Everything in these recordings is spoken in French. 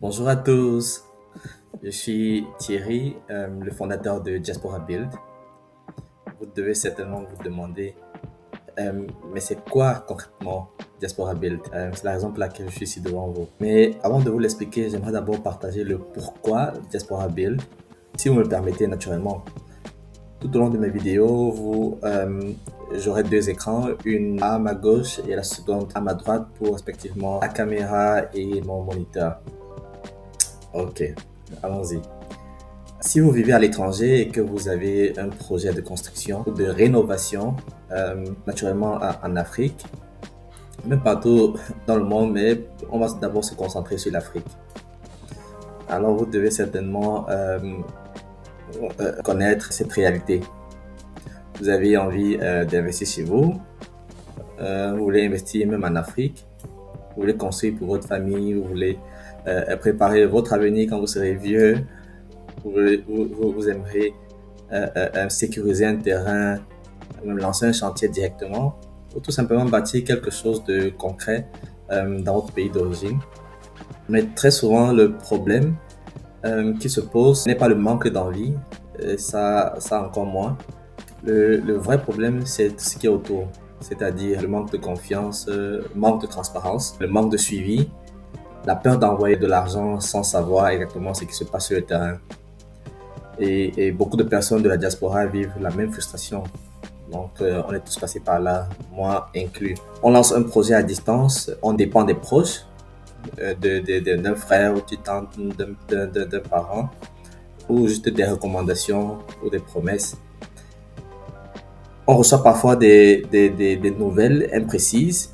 Bonjour à tous, je suis Thierry, le fondateur de Diaspora Build. Vous devez certainement vous demander, mais c'est quoi concrètement Diaspora Build? C'est la raison pour laquelle je suis ici devant vous. Mais avant de vous l'expliquer, j'aimerais d'abord partager le pourquoi Diaspora Build, si vous me le permettez naturellement. Tout au long de mes vidéos, j'aurai deux écrans, une à ma gauche et la seconde à ma droite pour respectivement la caméra et mon moniteur. Ok, allons-y. Si vous vivez à l'étranger et que vous avez un projet de construction ou de rénovation, naturellement en Afrique, même partout dans le monde, mais on va d'abord se concentrer sur l'Afrique. Alors vous devez certainement connaître cette réalité. Vous avez envie d'investir chez vous, vous voulez investir même en Afrique, vous voulez construire pour votre famille, vous voulez préparer votre avenir quand vous serez vieux, vous aimeriez sécuriser un terrain, même lancer un chantier directement, ou tout simplement bâtir quelque chose de concret dans votre pays d'origine. Mais très souvent, le problème qui se pose n'est pas le manque d'envie, ça encore moins. Le vrai problème, c'est tout ce qui est autour, c'est-à-dire le manque de confiance, le manque de transparence, le manque de suivi, la peur d'envoyer de l'argent sans savoir exactement ce qui se passe sur le terrain. Et beaucoup de personnes de la diaspora vivent la même frustration. Donc, on est tous passés par là, moi inclus. On lance un projet à distance, on dépend des proches, d'un frère ou d'une tante, d'un parent, ou juste des recommandations ou des promesses. On reçoit parfois des nouvelles imprécises,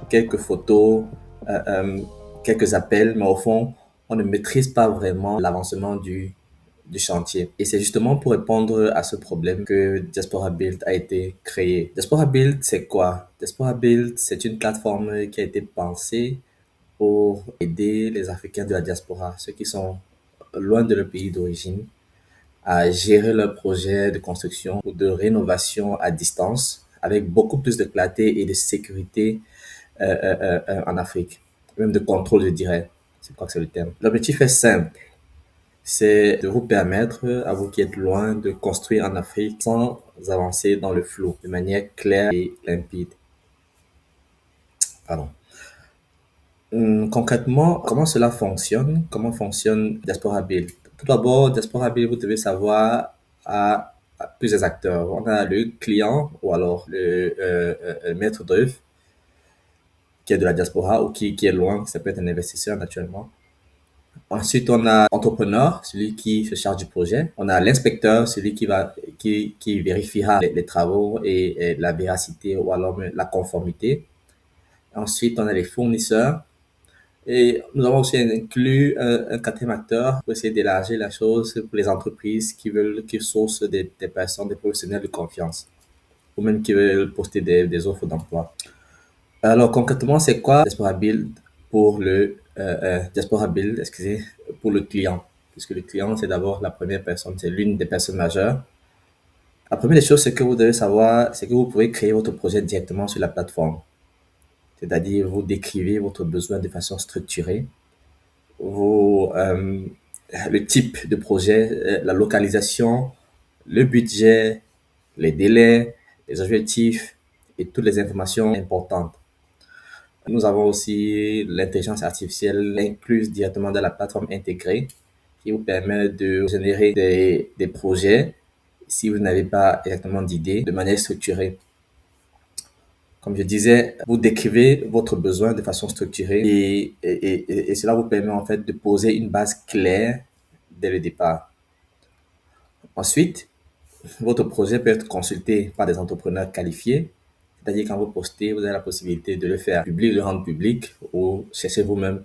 quelques photos, euh, euh, quelques appels, mais au fond, on ne maîtrise pas vraiment l'avancement du chantier. Et c'est justement pour répondre à ce problème que Diaspora Build a été créé. Diaspora Build, c'est quoi? Diaspora Build, c'est une plateforme qui a été pensée pour aider les Africains de la diaspora, ceux qui sont loin de leur pays d'origine, à gérer leurs projets de construction ou de rénovation à distance avec beaucoup plus de clarté et de sécurité en Afrique, même de contrôle, je dirais. C'est quoi que c'est le terme? L'objectif est simple, c'est de vous permettre, à vous qui êtes loin, de construire en Afrique sans avancer dans le flou, de manière claire et limpide. Pardon. Concrètement, comment cela fonctionne? Comment fonctionne Diaspora Build? Tout d'abord, Diaspora Build, vous devez savoir à plusieurs acteurs. On a le client ou alors le maître d'œuvre qui est de la diaspora ou qui est loin, ça peut être un investisseur naturellement. Ensuite, on a l'entrepreneur, celui qui se charge du projet. On a l'inspecteur, celui qui vérifiera les travaux et la véracité ou alors même la conformité. Ensuite, on a les fournisseurs. Et nous avons aussi inclus un quatrième acteur pour essayer d'élargir la chose pour les entreprises qui veulent, qui sourcent des personnes, des professionnels de confiance, ou même qui veulent poster des offres d'emploi. Alors concrètement, c'est quoi Diaspora Build pour Diaspora Build, excusez, pour le client? Puisque le client, c'est d'abord la première personne, c'est l'une des personnes majeures. La première des choses, c'est que vous devez savoir, c'est que vous pouvez créer votre projet directement sur la plateforme. C'est-à-dire, vous décrivez votre besoin de façon structurée. Vous, le type de projet, la localisation, le budget, les délais, les objectifs et toutes les informations importantes. Nous avons aussi l'intelligence artificielle incluse directement dans la plateforme intégrée qui vous permet de générer des projets si vous n'avez pas exactement d'idée de manière structurée. Comme je disais, vous décrivez votre besoin de façon structurée et cela vous permet en fait de poser une base claire dès le départ. Ensuite, votre projet peut être consulté par des entrepreneurs qualifiés, c'est-à-dire quand vous postez, vous avez la possibilité de le faire public, le rendre public ou chercher vous-même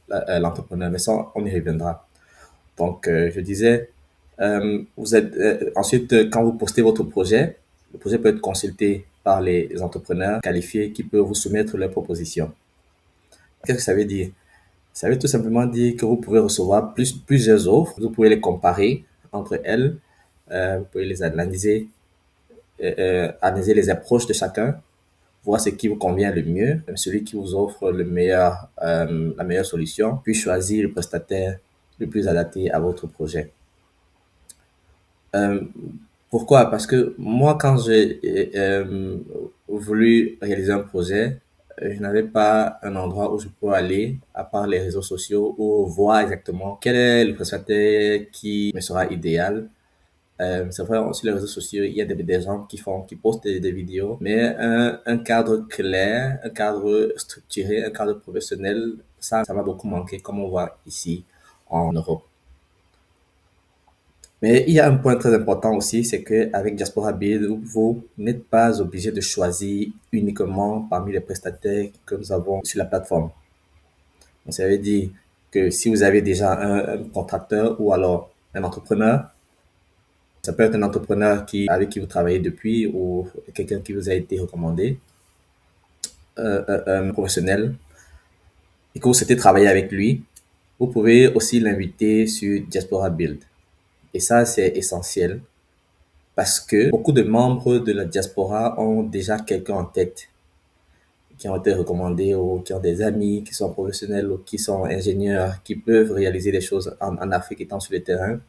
l'entrepreneur. Mais ça, on y reviendra. Donc, je disais, ensuite, quand vous postez votre projet, le projet peut être consulté par les entrepreneurs qualifiés qui peuvent vous soumettre leurs propositions. Qu'est-ce que ça veut dire? Ça veut tout simplement dire que vous pouvez recevoir plusieurs offres, vous pouvez les comparer entre elles, vous pouvez les analyser, analyser les approches de chacun voir ce qui vous convient le mieux, celui qui vous offre la meilleure solution, puis choisir le prestataire le plus adapté à votre projet. Euh, Pourquoi? Parce que moi, quand j'ai voulu réaliser un projet, je n'avais pas un endroit où je peux aller, à part les réseaux sociaux, où voir exactement quel est le prestataire qui me sera idéal. C'est vrai, sur les réseaux sociaux, il y a des gens qui postent des vidéos, mais un cadre clair, un cadre structuré, un cadre professionnel, ça m'a beaucoup manqué, comme on voit ici en Europe. Mais il y a un point très important aussi, c'est qu'avec Diaspora Build, vous n'êtes pas obligé de choisir uniquement parmi les prestataires que nous avons sur la plateforme. Donc, ça veut dire que si vous avez déjà un contracteur ou alors un entrepreneur, ça peut être un entrepreneur avec qui vous travaillez depuis ou quelqu'un qui vous a été recommandé, un professionnel, et que vous souhaitez travailler avec lui, vous pouvez aussi l'inviter sur Diaspora Build. Et ça, c'est essentiel parce que beaucoup de membres de la diaspora ont déjà quelqu'un en tête qui ont été recommandés ou qui ont des amis qui sont professionnels ou qui sont ingénieurs qui peuvent réaliser des choses en Afrique étant sur le terrain.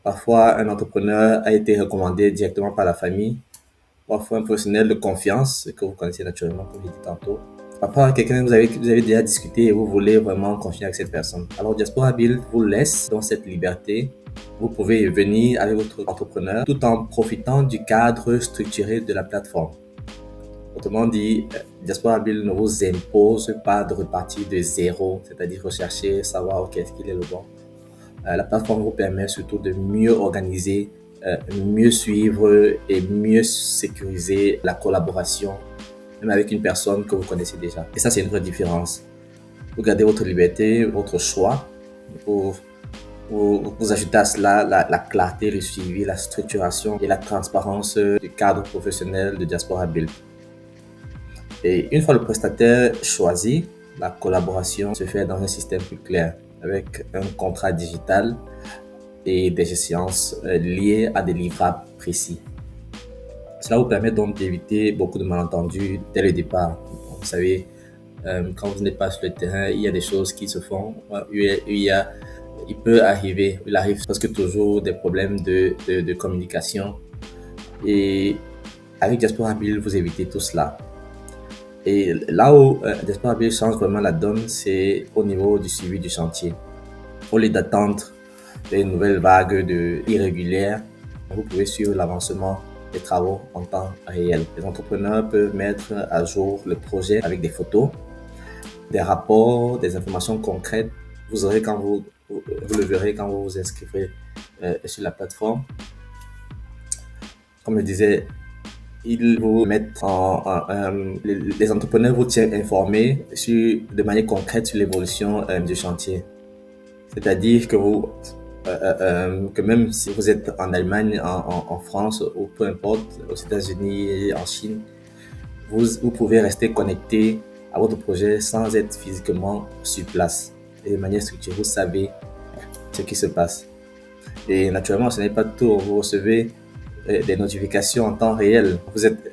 Parfois, un entrepreneur a été recommandé directement par la famille, parfois un professionnel de confiance que vous connaissez naturellement, comme j'ai dit tantôt. Parfois, quelqu'un que vous avez déjà discuté et vous voulez vraiment continuer avec cette personne. Alors, Diaspora Build vous laisse dans cette liberté. Vous pouvez venir avec votre entrepreneur tout en profitant du cadre structuré de la plateforme. Autrement dit, Diaspora Build ne vous impose pas de repartir de zéro, c'est-à-dire rechercher, savoir qu'est-ce qu'il est le bon. La plateforme vous permet surtout de mieux organiser, mieux suivre et mieux sécuriser la collaboration, même avec une personne que vous connaissez déjà. Et ça, c'est une vraie différence. Vous gardez votre liberté, votre choix. Vous ajoutez à cela la clarté, le suivi, la structuration et la transparence du cadre professionnel de Diaspora Build. Et une fois le prestataire choisi, la collaboration se fait dans un système plus clair, avec un contrat digital et des échéances liées à des livrables précis. Cela vous permet donc d'éviter beaucoup de malentendus dès le départ. Vous savez, quand vous n'êtes pas sur le terrain, il y a des choses qui se font. Il arrive presque toujours des problèmes de communication. Et avec Diaspora Build, vous évitez tout cela. Et là où Diaspora Build change vraiment la donne, c'est au niveau du suivi du chantier. Au lieu d'attendre des nouvelles vagues irrégulières, vous pouvez suivre l'avancement des travaux en temps réel. Les entrepreneurs peuvent mettre à jour le projet avec des photos, des rapports, des informations concrètes. Vous le verrez quand vous vous inscrivez sur la plateforme. Comme je disais, ils vous mettent les entrepreneurs vous tiennent informés de manière concrète sur l'évolution du chantier. C'est-à-dire que même si vous êtes en Allemagne, en France ou peu importe, aux États-Unis, en Chine, vous pouvez rester connecté à votre projet sans être physiquement sur place. Et de manière structurée, vous savez ce qui se passe. Et naturellement, ce n'est pas tout. Vous recevez des notifications en temps réel. Vous êtes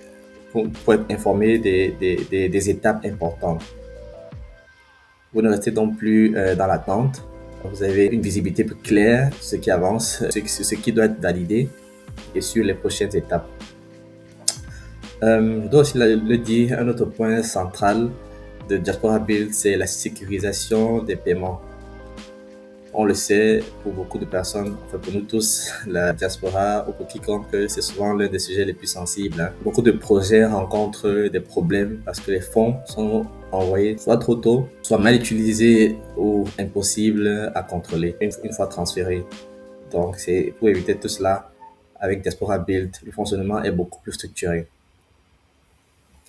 pour être informé des étapes importantes. Vous ne restez donc plus dans l'attente. Vous avez une visibilité plus claire sur ce qui avance, ce qui doit être validé et sur les prochaines étapes. Je dois aussi le dire, un autre point central de Diaspora Build, c'est la sécurisation des paiements. On le sait, pour beaucoup de personnes, enfin pour nous tous, la diaspora ou pour quiconque, c'est souvent l'un des sujets les plus sensibles. Beaucoup de projets rencontrent des problèmes parce que les fonds sont envoyés soit trop tôt, soit mal utilisés ou impossibles à contrôler une fois transférés. Donc, c'est pour éviter tout cela, avec Diaspora Build, le fonctionnement est beaucoup plus structuré.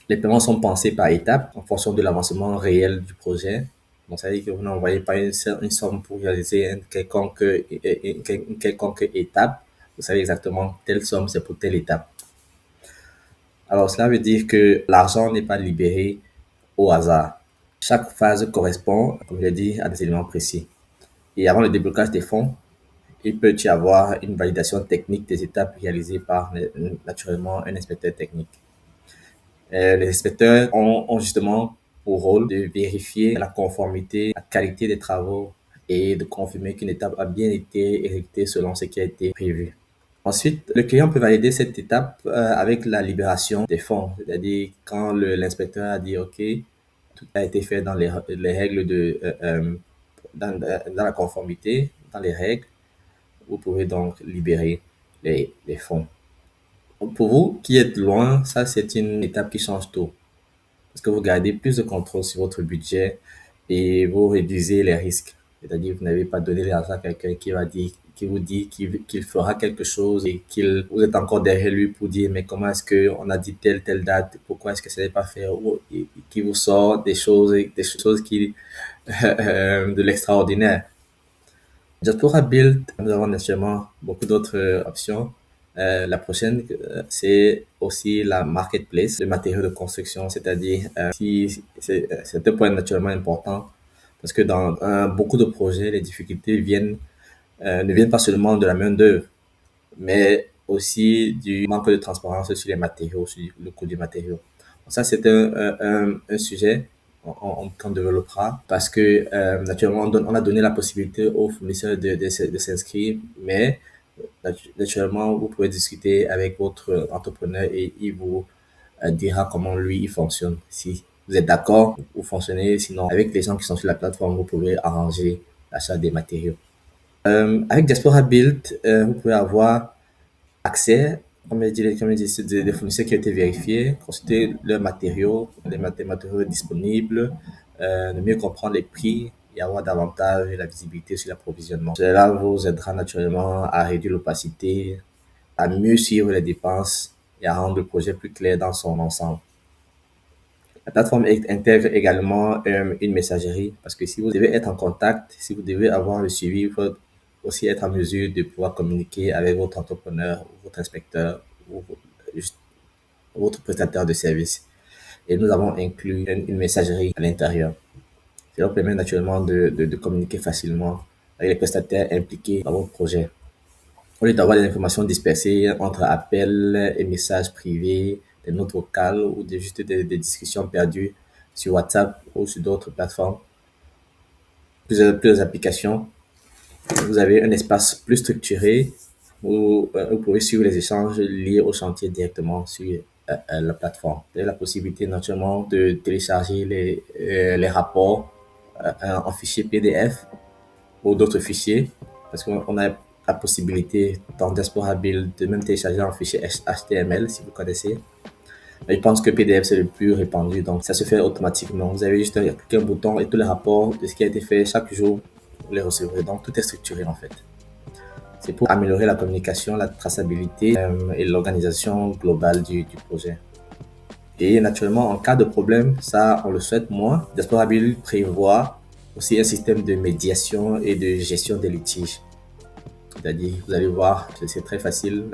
Les paiements sont pensés par étapes en fonction de l'avancement réel du projet. Donc, ça veut dire que vous n'envoyez pas une somme pour réaliser une quelconque étape. Vous savez exactement telle somme, c'est pour telle étape. Alors, cela veut dire que l'argent n'est pas libéré au hasard. Chaque phase correspond, comme je l'ai dit, à des éléments précis. Et avant le déblocage des fonds, il peut y avoir une validation technique des étapes réalisées par naturellement un inspecteur technique. Les inspecteurs ont justement pour rôle de vérifier la conformité, la qualité des travaux et de confirmer qu'une étape a bien été exécutée selon ce qui a été prévu. Ensuite, le client peut valider cette étape avec la libération des fonds, c'est-à-dire quand l'inspecteur a dit OK, tout a été fait dans les règles dans la conformité, dans les règles, vous pouvez donc libérer les fonds. Pour vous qui êtes loin, ça c'est une étape qui change tout. Parce que vous gardez plus de contrôle sur votre budget et vous réduisez les risques. C'est-à-dire que vous n'avez pas donné l'argent à quelqu'un qui vous dit qu'il fera quelque chose et vous êtes encore derrière lui pour dire mais comment est-ce qu'on a dit telle date, pourquoi est-ce que ça n'est pas fait, et qui vous sort des choses qui, de l'extraordinaire. Diaspora Build, nous avons naturellement beaucoup d'autres options. La prochaine, c'est aussi la marketplace, le matériau de construction, c'est-à-dire si c'est un point naturellement important parce que dans beaucoup de projets, les difficultés ne viennent pas seulement de la main-d'œuvre, mais aussi du manque de transparence sur les matériaux, sur le coût du matériau. Ça, c'est un sujet qu'on développera parce que naturellement, on a donné la possibilité aux fournisseurs de s'inscrire, mais naturellement, vous pouvez discuter avec votre entrepreneur et il vous dira comment lui il fonctionne. Si vous êtes d'accord, vous fonctionnez. Sinon, avec les gens qui sont sur la plateforme, vous pouvez arranger l'achat des matériaux. Avec Diaspora Build, vous pouvez avoir accès, comme je dis, des fournisseurs qui ont été vérifiés, consulter leurs matériaux, les matériaux disponibles, de mieux comprendre les prix et avoir davantage la visibilité sur l'approvisionnement. Cela vous aidera naturellement à réduire l'opacité, à mieux suivre les dépenses et à rendre le projet plus clair dans son ensemble. La plateforme intègre également une messagerie parce que si vous devez être en contact, si vous devez avoir le suivi, il faut aussi être en mesure de pouvoir communiquer avec votre entrepreneur, votre inspecteur ou juste votre prestataire de service. Et nous avons inclus une messagerie à l'intérieur. Cela permet naturellement de communiquer facilement avec les prestataires impliqués dans votre projet. Au lieu d'avoir des informations dispersées entre appels et messages privés, des notes vocales ou juste des discussions perdues sur WhatsApp ou sur d'autres plateformes, plusieurs applications, vous avez un espace plus structuré où vous pouvez suivre les échanges liés au chantier directement sur la plateforme. Vous avez la possibilité naturellement de télécharger les rapports en fichier PDF ou d'autres fichiers parce qu'on a la possibilité dans Diaspora Build de même télécharger un fichier HTML si vous connaissez. Mais je pense que PDF c'est le plus répandu, donc ça se fait automatiquement. Vous avez juste à cliquer un bouton et tous les rapports de ce qui a été fait chaque jour, vous les recevrez. Donc tout est structuré en fait. C'est pour améliorer la communication, la traçabilité et l'organisation globale du projet. Et naturellement, en cas de problème, ça on le souhaite moins, Diaspora Build prévoit aussi un système de médiation et de gestion des litiges. C'est-à-dire, vous allez voir, c'est très facile.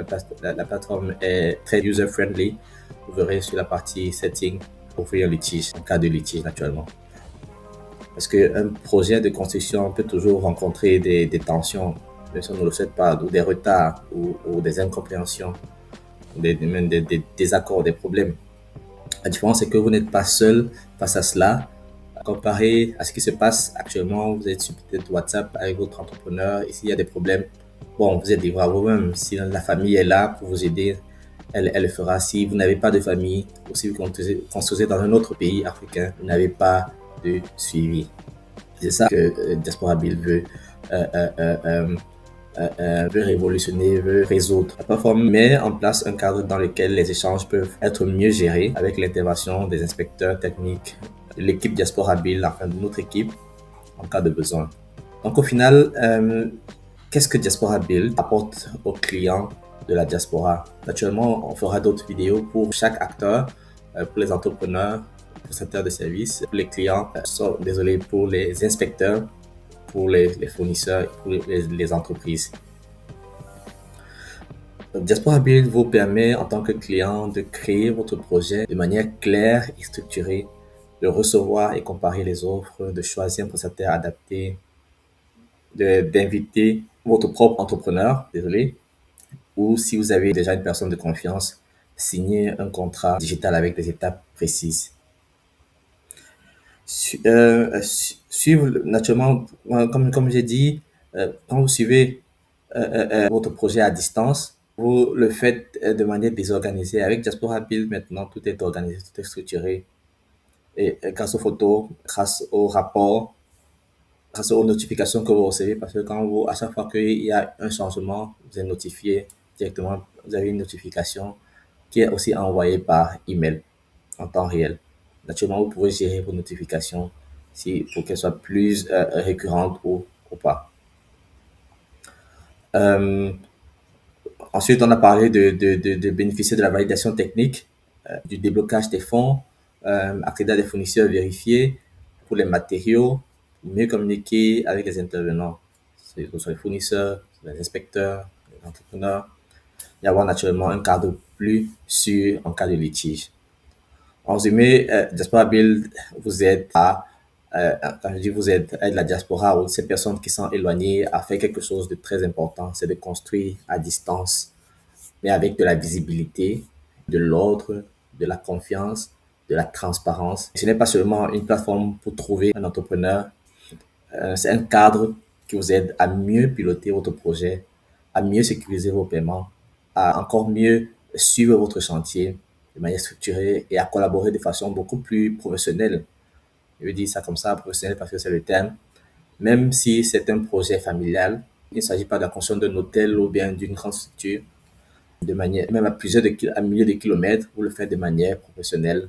La plateforme est très user-friendly. Vous verrez sur la partie setting, ouvrir un litige, en cas de litige naturellement. Parce qu'un projet de construction peut toujours rencontrer des tensions, même si on ne le souhaite pas, ou des retards, ou des incompréhensions, même des désaccords, des problèmes. La différence, c'est que vous n'êtes pas seul face à cela. Comparé à ce qui se passe actuellement, vous êtes sur peut-être WhatsApp avec votre entrepreneur et s'il y a des problèmes, bon, vous êtes livré à vous-même. Si la famille est là pour vous aider, elle le fera. Si vous n'avez pas de famille ou si vous construisez dans un autre pays africain, vous n'avez pas de suivi. C'est ça que Diaspora Build veut révolutionner, veut résoudre. La plateforme met en place un cadre dans lequel les échanges peuvent être mieux gérés avec l'intervention des inspecteurs techniques, de l'équipe Diaspora Build, enfin de notre équipe, en cas de besoin. Donc au final, qu'est-ce que Diaspora Build apporte aux clients de la diaspora? Naturellement, on fera d'autres vidéos pour chaque acteur, pour les entrepreneurs, prestataires de services, pour les clients, désolé, pour les inspecteurs, pour les fournisseurs, pour les entreprises. Diaspora Build vous permet en tant que client de créer votre projet de manière claire et structurée, de recevoir et comparer les offres, de choisir un prestataire adapté, d'inviter votre propre entrepreneur, désolé, ou si vous avez déjà une personne de confiance, signer un contrat digital avec des étapes précises. Suivre naturellement, comme j'ai dit, quand vous suivez votre projet à distance, vous le faites de manière désorganisée. Avec Diaspora Build, maintenant, tout est organisé, tout est structuré. Et grâce aux photos, grâce aux rapports, grâce aux notifications que vous recevez, parce que à chaque fois qu'il y a un changement, vous êtes notifié directement, vous avez une notification qui est aussi envoyée par email en temps réel. Naturellement, vous pouvez gérer vos notifications pour qu'elles soient plus récurrentes ou pas. Euh, Ensuite, on a parlé de bénéficier de la validation technique, du déblocage des fonds, accéder à des fournisseurs vérifiés pour les matériaux, mieux communiquer avec les intervenants, que ce soit les fournisseurs, les inspecteurs, les entrepreneurs, et avoir naturellement un cadre plus sûr en cas de litige. En résumé, Diaspora Build vous aide quand je dis vous aide, aide la diaspora ou ces personnes qui sont éloignées à faire quelque chose de très important, c'est de construire à distance mais avec de la visibilité, de l'ordre, de la confiance, de la transparence. Ce n'est pas seulement une plateforme pour trouver un entrepreneur, c'est un cadre qui vous aide à mieux piloter votre projet, à mieux sécuriser vos paiements, à encore mieux suivre votre chantier de manière structurée et à collaborer de façon beaucoup plus professionnelle. Je veux dire ça comme ça, professionnel parce que c'est le terme. Même si c'est un projet familial, il ne s'agit pas de la construction d'un hôtel ou bien d'une grande structure, de manière, même à milliers de kilomètres, vous le faites de manière professionnelle.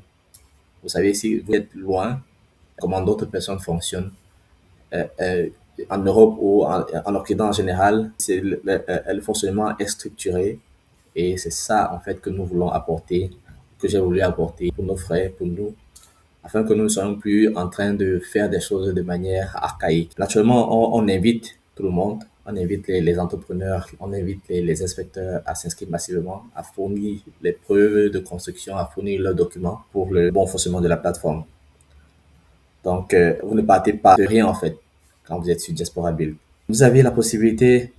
Vous savez, si vous êtes loin, comment d'autres personnes fonctionnent. Euh, euh, En Europe ou en Occident en général, le fonctionnement est structuré et c'est ça en fait que nous voulons apporter, que j'ai voulu apporter pour nos frères, pour nous, afin que nous ne soyons plus en train de faire des choses de manière archaïque. Naturellement, on invite tout le monde, on invite les entrepreneurs, on invite les inspecteurs à s'inscrire massivement, à fournir les preuves de construction, à fournir leurs documents pour le bon fonctionnement de la plateforme. Donc, vous ne partez pas de rien en fait quand vous êtes sur Diaspora Build. Vous avez la possibilité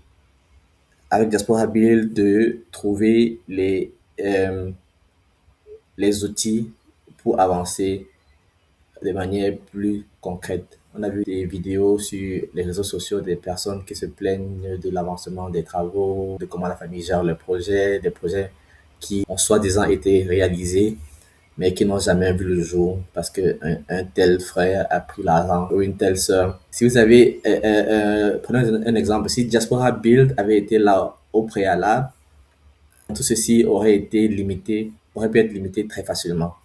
avec Diaspora Build de trouver les outils pour avancer de manière plus concrète. On a vu des vidéos sur les réseaux sociaux des personnes qui se plaignent de l'avancement des travaux, de comment la famille gère le projet, des projets qui ont soi-disant été réalisés, mais qui n'ont jamais vu le jour parce que un tel frère a pris l'argent ou une telle sœur. Si vous avez, prenons un exemple, si Diaspora Build avait été là au préalable, tout ceci aurait pu être limité très facilement.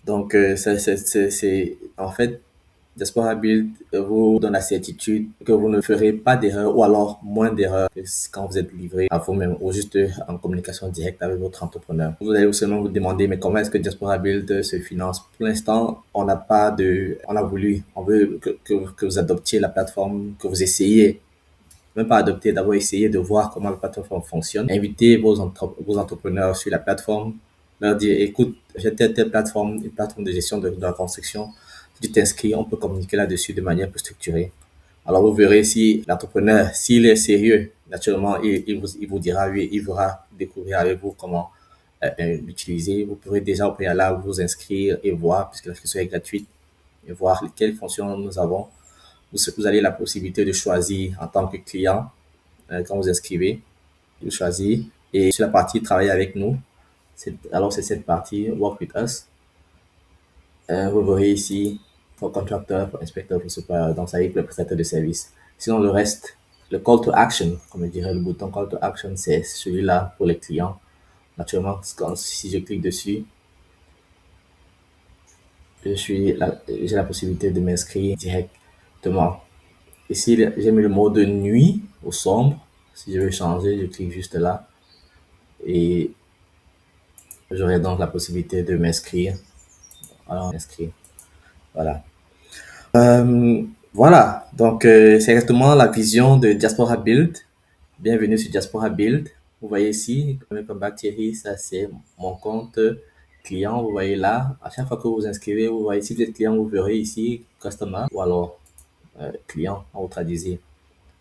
Donc, en fait, Diaspora Build vous donne la certitude que vous ne ferez pas d'erreur ou alors moins d'erreurs que quand vous êtes livré à vous-même ou juste en communication directe avec votre entrepreneur. Vous allez seulement vous demander, mais comment est-ce que Diaspora Build se finance? Pour l'instant, on veut que vous adoptiez la plateforme, que vous essayiez même pas adopter, d'abord essayer de voir comment la plateforme fonctionne. Inviter vos entrepreneurs sur la plateforme, leur dire, écoute, j'ai telle plateforme, une plateforme de gestion de la construction. Si tu t'inscris, on peut communiquer là-dessus de manière plus structurée. Alors, vous verrez si l'entrepreneur, s'il est sérieux, naturellement, il vous dira, oui, il voudra découvrir avec vous comment l'utiliser. Vous pourrez déjà au préalable vous inscrire et voir, puisque l'inscription est gratuite, et voir quelles fonctions nous avons. Vous avez la possibilité de choisir en tant que client, quand vous inscrivez, de choisir. Et sur la partie travailler avec nous, alors c'est cette partie Work with us. Vous verrez ici pour contracteur, pour inspecteur, pour supérieur, donc ça va être le prestataire de service. Sinon, le reste, le call to action, comme je dirais, le bouton call to action, c'est celui-là pour les clients. Naturellement, si je clique dessus, j'ai la possibilité de m'inscrire directement. Ici, j'ai mis le mode nuit au sombre. Si je veux changer, je clique juste là et j'aurai donc la possibilité de m'inscrire. Alors, inscrire. Voilà. Euh, voilà. Donc, c'est exactement la vision de Diaspora Build. Bienvenue sur Diaspora Build. Vous voyez ici, comme Thierry, ça c'est mon compte client. Vous voyez là, à chaque fois que vous inscrivez, vous voyez si vous êtes client, vous verrez ici Customer ou alors client, on vous traduisez.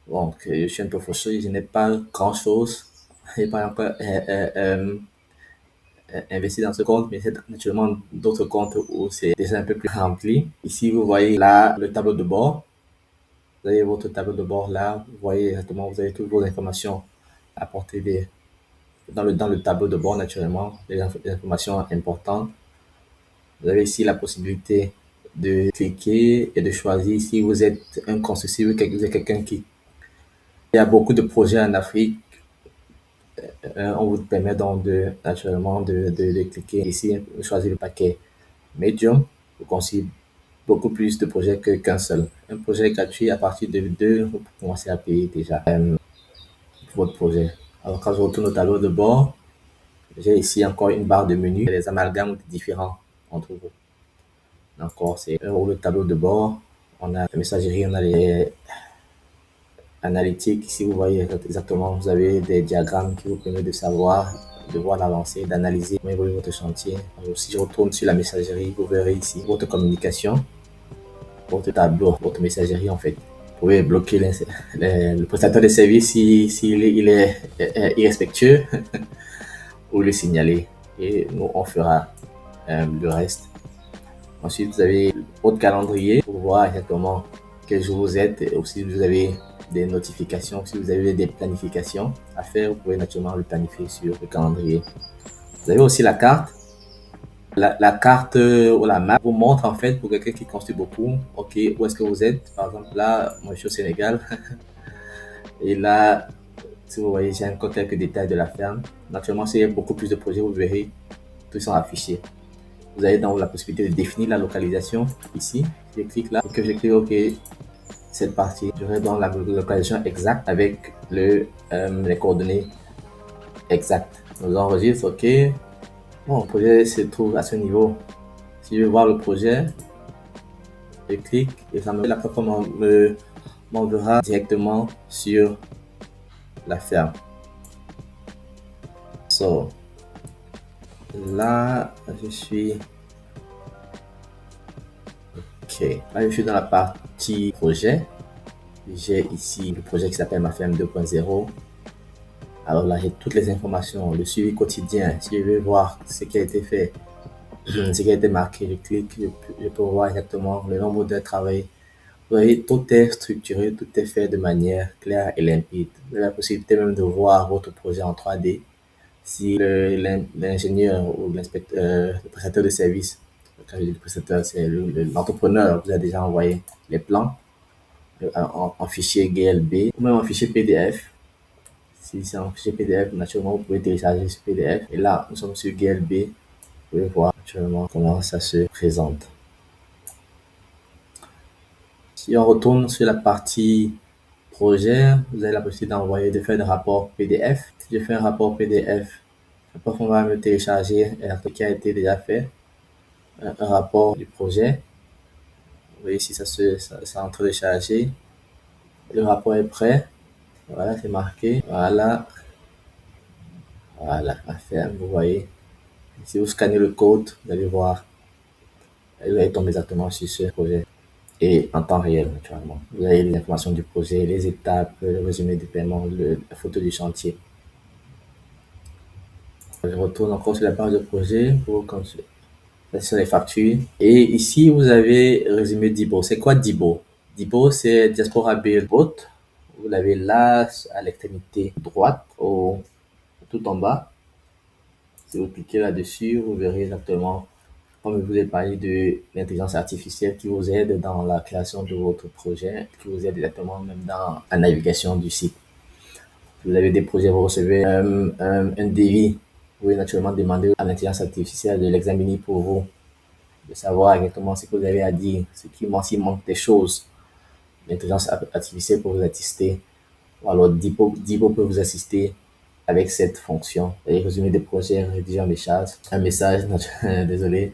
Donc, je suis un peu fauché, je n'ai pas grand-chose. Je n'ai pas encore investi dans ce compte, mais c'est naturellement d'autres comptes où c'est déjà un peu plus rempli. Ici, vous voyez là le tableau de bord. Vous avez votre tableau de bord là. Vous voyez exactement, vous avez toutes vos informations à portée dans le tableau de bord, naturellement, les informations importantes. Vous avez ici la possibilité de cliquer et de choisir si vous êtes un constructeur, vous êtes quelqu'un qui il y a beaucoup de projets en Afrique. On vous permet donc naturellement de cliquer ici, de choisir le paquet Medium. Vous conseillez beaucoup plus de projets qu'un seul. Un projet gratuit, à partir de deux, vous commencez à payer déjà pour votre projet. Alors, quand je retourne au tableau de bord, j'ai ici encore une barre de menu, les amalgames différents entre vous. Encore, c'est le tableau de bord. On a la messagerie, on a les analytiques. Ici, vous voyez exactement, vous avez des diagrammes qui vous permettent de savoir, de voir l'avancée, d'analyser comment évolue votre chantier. Alors, si je retourne sur la messagerie, vous verrez ici votre communication, votre tableau, votre messagerie en fait. Vous pouvez bloquer le prestataire de service s'il il est irrespectueux ou le signaler. Et nous, on fera le reste. Ensuite, vous avez votre calendrier pour voir exactement quel jour vous êtes. Et aussi, vous avez des notifications. Si vous avez des planifications à faire, vous pouvez naturellement le planifier sur le calendrier. Vous avez aussi la carte. La carte ou la map vous montre en fait pour quelqu'un qui construit beaucoup, ok, où est-ce que vous êtes. Par exemple, là, moi je suis au Sénégal. Et là, si vous voyez, j'ai encore quelques détails de la ferme. Naturellement, s'il y a beaucoup plus de projets, vous verrez, tous sont affichés. Vous avez donc la possibilité de définir la localisation ici. Je clique là et que je clique OK, cette partie. J'aurai donc la localisation exacte avec les coordonnées exactes. Nous enregistre OK. Bon, le projet se trouve à ce niveau. Si je veux voir le projet, je clique et ça me la plateforme m'enverra directement sur la ferme. So, là, je suis OK. Là, je suis dans la partie projet. J'ai ici le projet qui s'appelle Ma Ferme 2.0. Alors là, j'ai toutes les informations, le suivi quotidien. Si je veux voir ce qui a été fait, ce qui a été marqué, je clique, je peux voir exactement le nombre d'heures travaillées. Vous voyez, tout est structuré, tout est fait de manière claire et limpide. Vous avez la possibilité même de voir votre projet en 3D. Si l'ingénieur ou l'inspecteur, le prestataire de service, quand je dis le prestataire, c'est l'entrepreneur, vous a déjà envoyé les plans en fichier GLB ou même en fichier PDF. Si c'est en fichier PDF, naturellement, vous pouvez télécharger ce PDF. Et là, nous sommes sur GLB. Vous pouvez voir naturellement comment ça se présente. Si on retourne sur la partie projet, vous avez la possibilité d'envoyer, de faire des rapports PDF. Si je fais un rapport PDF, la plateforme va me télécharger ce qui a été déjà fait, un rapport du projet. Vous voyez ici, c'est en train de charger. Le rapport est prêt. Voilà, c'est marqué. Voilà. Voilà, à faire, vous voyez. Si vous scannez le code, vous allez voir, vous allez tomber exactement sur ce projet. Et en temps réel, naturellement. Vous avez l'information du projet, les étapes, le résumé du paiement, la photo du chantier. Je retourne encore sur la page de projet pour sur les factures. Et ici, vous avez résumé Dibo. C'est quoi Dibo? Dibo, c'est Diaspora Build Bot. Vous l'avez là, à l'extrémité droite, tout en bas. Si vous cliquez là-dessus, vous verrez exactement, comme je vous ai parlé de l'intelligence artificielle qui vous aide dans la création de votre projet, qui vous aide exactement même dans la navigation du site. Vous avez des projets, vous recevez un devis. Vous pouvez naturellement demander à l'intelligence artificielle de l'examiner pour vous, de savoir exactement ce que vous avez à dire, s'il manque des choses. L'intelligence artificielle peut vous assister, ou alors Dibo peut vous assister avec cette fonction. Et résumer des projets, rédiger un message, désolé.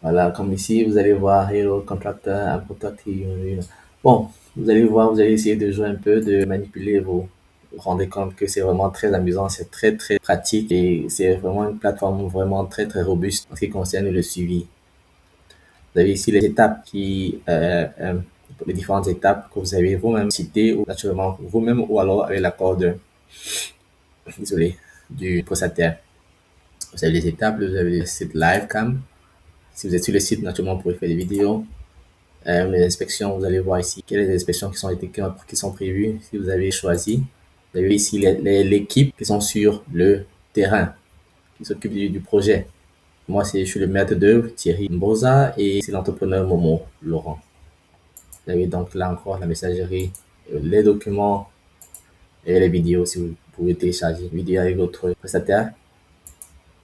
Voilà, comme ici, vous allez voir Hero Contractor, un protective. Bon, vous allez voir, vous allez essayer de jouer un peu, de manipuler vous. Vous rendez compte que c'est vraiment très amusant, c'est très très pratique et c'est vraiment une plateforme vraiment très très robuste en ce qui concerne le suivi. Vous avez ici les étapes les différentes étapes que vous avez vous-même citées ou naturellement vous-même ou alors avec l'accord désolé, du prestataire. Vous avez les étapes, vous avez le site Livecam. Si vous êtes sur le site, naturellement, vous pouvez faire des vidéos. Les inspections, vous allez voir ici quelles sont les inspections qui sont prévues. Si vous avez choisi, vous avez ici l'équipe qui sont sur le terrain, qui s'occupe du projet. Moi, je suis le maître d'œuvre, Thierry Mboza, et c'est l'entrepreneur Momo Laurent. Vous avez donc là encore la messagerie, les documents et les vidéos si vous pouvez télécharger une vidéo avec votre prestataire.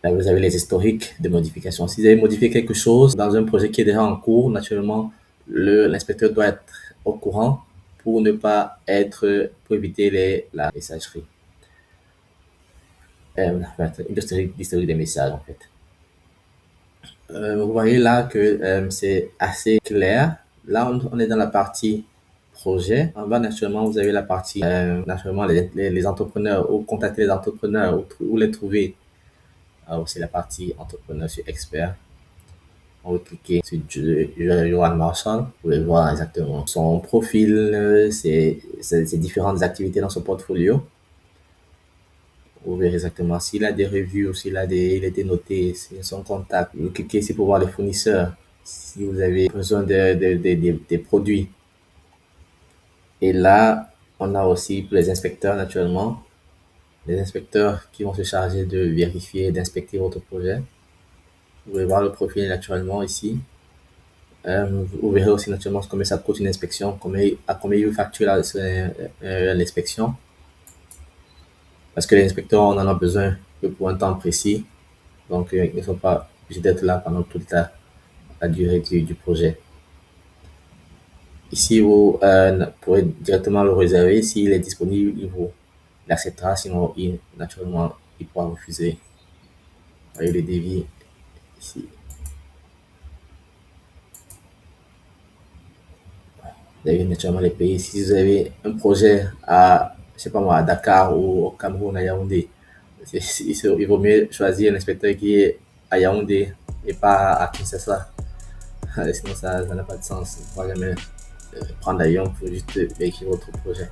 Là, vous avez les historiques de modifications. Si vous avez modifié quelque chose dans un projet qui est déjà en cours, naturellement, l'inspecteur doit être au courant pour ne pas être, pour éviter la messagerie. L'historique des messages, en fait. Vous voyez là que c'est assez clair. Là, on est dans la partie projet. En bas, naturellement, vous avez la partie, naturellement, les entrepreneurs, ou contacter les entrepreneurs, ou les trouver. Alors, c'est la partie entrepreneur sur expert. On va cliquer sur Johan Marshall. Vous pouvez voir exactement son profil, ses différentes activités dans son portfolio. Vous verrez exactement s'il a des reviews, il a été noté, son contact. Vous cliquez ici pour voir les fournisseurs. Si vous avez besoin des produits. Et là, on a aussi pour les inspecteurs, naturellement, les inspecteurs qui vont se charger de vérifier, d'inspecter votre projet. Vous pouvez voir le profil naturellement ici. Vous verrez aussi naturellement combien ça coûte une inspection, à combien il facture l'inspection. Parce que les inspecteurs, on en a besoin que pour un temps précis. Donc, ils ne sont pas obligés d'être là pendant toute la durée du projet. Ici, vous pourrez directement le réserver. S'il est disponible, il l'acceptera. Sinon, naturellement, il pourra refuser. Vous voyez le devis ici. Vous avez naturellement les pays. Si vous avez un projet à, je sais pas moi, à Dakar ou au Cameroun, à Yaoundé, il vaut mieux choisir un inspecteur qui est à Yaoundé et pas à Kinshasa. Sinon, ça n'a pas de sens. On ne pourra jamais prendre l'avion pour juste vérifier votre projet.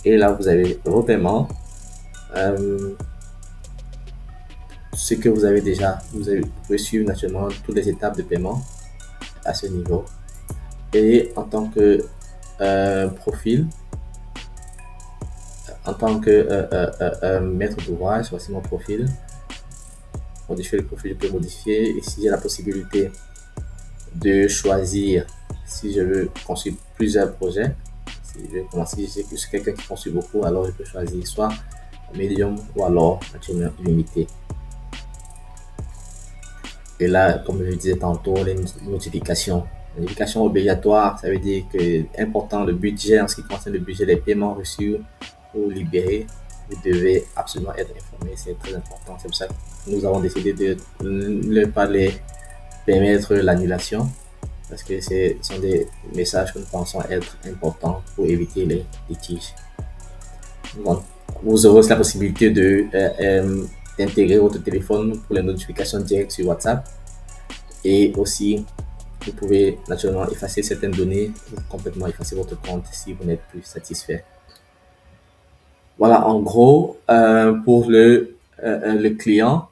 Et là, vous avez vos paiements. Ce que vous avez déjà, vous pouvez suivre naturellement toutes les étapes de paiement à ce niveau. Et en tant que profil, en tant que maître d'ouvrage, voici mon profil. Modifier le profil, je peux modifier. Ici, j'ai la possibilité de choisir si je veux construire plusieurs projets. Si je suis quelqu'un qui construit beaucoup, alors je peux choisir soit médium ou alors naturellement limité. Et là, comme je disais tantôt, les notifications. Les notifications obligatoires, ça veut dire que important le budget, en ce qui concerne le budget, les paiements reçus ou libérés, vous devez absolument être informé, c'est très important. C'est pour ça que nous avons décidé de ne pas les permettre l'annulation, parce que ce sont des messages que nous pensons être importants pour éviter les litiges. Donc, vous aurez aussi la possibilité d'intégrer votre téléphone pour les notifications directes sur WhatsApp. Et aussi, vous pouvez naturellement effacer certaines données ou complètement effacer votre compte si vous n'êtes plus satisfait. Voilà, en gros, pour le client,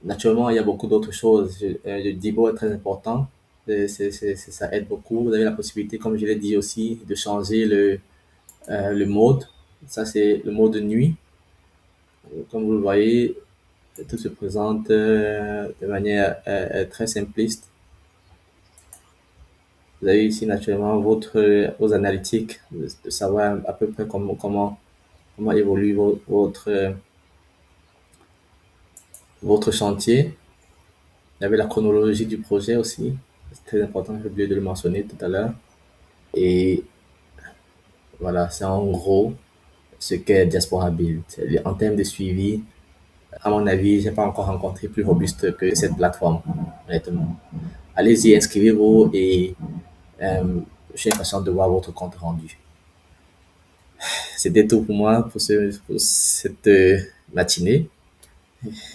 naturellement, il y a beaucoup d'autres choses. Le Dibo est très important. Ça aide beaucoup. Vous avez la possibilité, comme je l'ai dit aussi, de changer le mode. Ça, c'est le mode de nuit. Comme vous le voyez, tout se présente de manière très simpliste. Vous avez ici naturellement vos analytiques, de savoir à peu près comment évolue votre chantier. Il y avait la chronologie du projet aussi. C'est très important, j'ai oublié de le mentionner tout à l'heure. Et voilà, c'est en gros ce qu'est Diaspora Build. En termes de suivi, à mon avis, je n'ai pas encore rencontré plus robuste que cette plateforme, honnêtement. Allez-y, inscrivez-vous et je suis impatient de voir votre compte rendu. C'était tout pour moi pour cette matinée.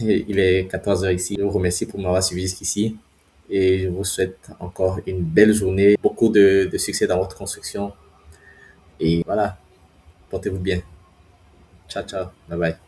Il est 14 heures ici. Je vous remercie pour m'avoir suivi jusqu'ici et je vous souhaite encore une belle journée, beaucoup de succès dans votre construction. Et voilà, portez-vous bien. Ciao, ciao. Bye bye.